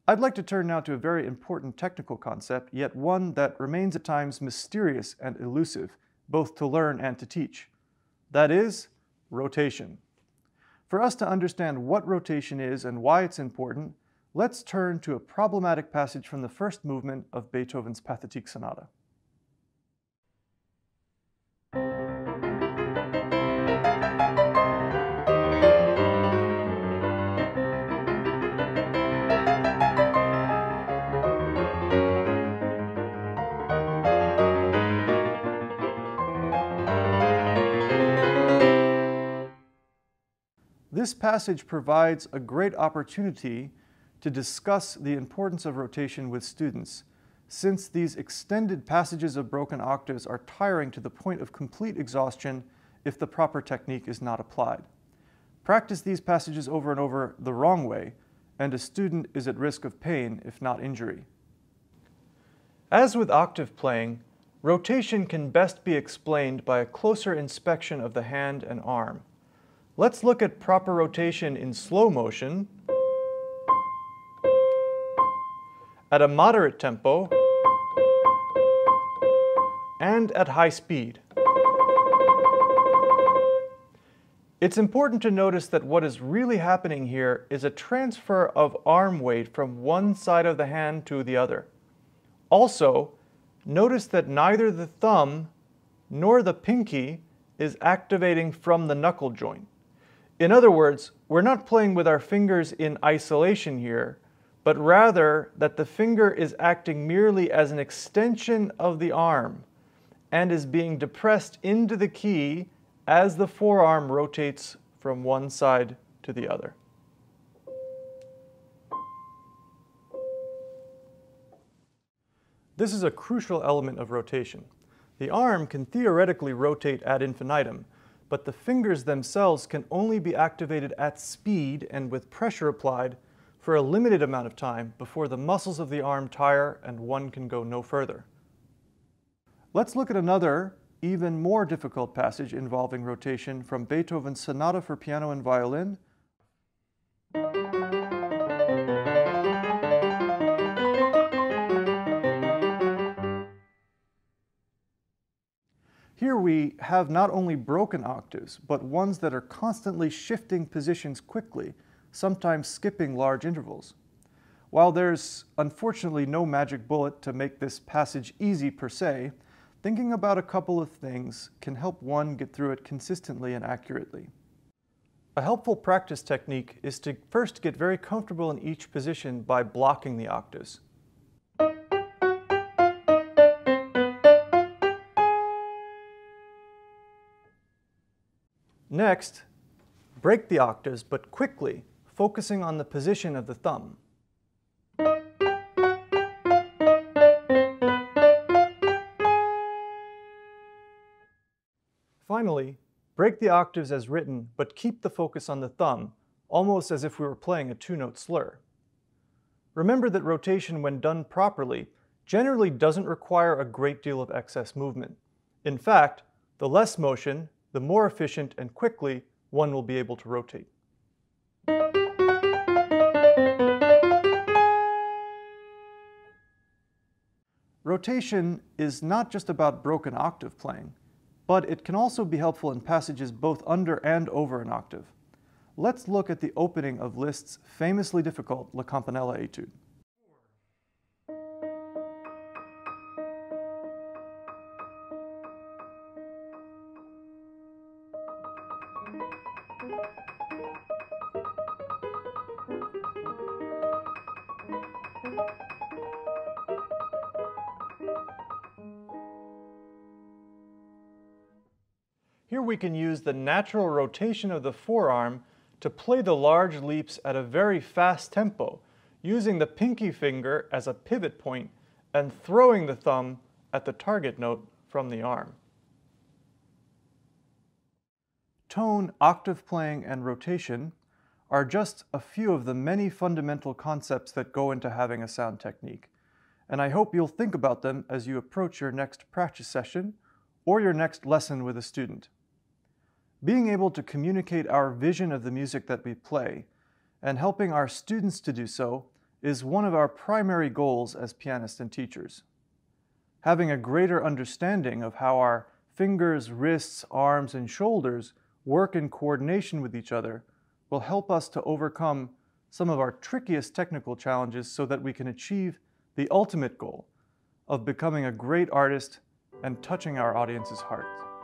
I'd like to turn now to a very important technical concept, yet one that remains at times mysterious and elusive, both to learn and to teach. That is, rotation. For us to understand what rotation is and why it's important, let's turn to a problematic passage from the first movement of Beethoven's Pathetique Sonata. This passage provides a great opportunity to discuss the importance of rotation with students, since these extended passages of broken octaves are tiring to the point of complete exhaustion if the proper technique is not applied. Practice these passages over and over the wrong way, and a student is at risk of pain, if not injury. As with octave playing, rotation can best be explained by a closer inspection of the hand and arm. Let's look at proper rotation in slow motion, at a moderate tempo, and at high speed. It's important to notice that what is really happening here is a transfer of arm weight from one side of the hand to the other. Also, notice that neither the thumb nor the pinky is activating from the knuckle joint. In other words, we're not playing with our fingers in isolation here, but rather that the finger is acting merely as an extension of the arm and is being depressed into the key as the forearm rotates from one side to the other. This is a crucial element of rotation. The arm can theoretically rotate ad infinitum, but the fingers themselves can only be activated at speed and with pressure applied for a limited amount of time before the muscles of the arm tire and one can go no further. Let's look at another, even more difficult passage involving rotation from Beethoven's Sonata for Piano and Violin. Here we have not only broken octaves, but ones that are constantly shifting positions quickly, sometimes skipping large intervals. While there's unfortunately no magic bullet to make this passage easy per se, thinking about a couple of things can help one get through it consistently and accurately. A helpful practice technique is to first get very comfortable in each position by blocking the octaves. Next, break the octaves, but quickly, focusing on the position of the thumb. Finally, break the octaves as written, but keep the focus on the thumb, almost as if we were playing a two-note slur. Remember that rotation, when done properly, generally doesn't require a great deal of excess movement. In fact, the less motion, the more efficient and quickly one will be able to rotate. Rotation is not just about broken octave playing, but it can also be helpful in passages both under and over an octave. Let's look at the opening of Liszt's famously difficult La Campanella Etude. Here we can use the natural rotation of the forearm to play the large leaps at a very fast tempo, using the pinky finger as a pivot point and throwing the thumb at the target note from the arm. Tone, octave playing, and rotation are just a few of the many fundamental concepts that go into having a sound technique, and I hope you'll think about them as you approach your next practice session or your next lesson with a student. Being able to communicate our vision of the music that we play and helping our students to do so is one of our primary goals as pianists and teachers. Having a greater understanding of how our fingers, wrists, arms, and shoulders work in coordination with each other will help us to overcome some of our trickiest technical challenges so that we can achieve the ultimate goal of becoming a great artist and touching our audience's hearts.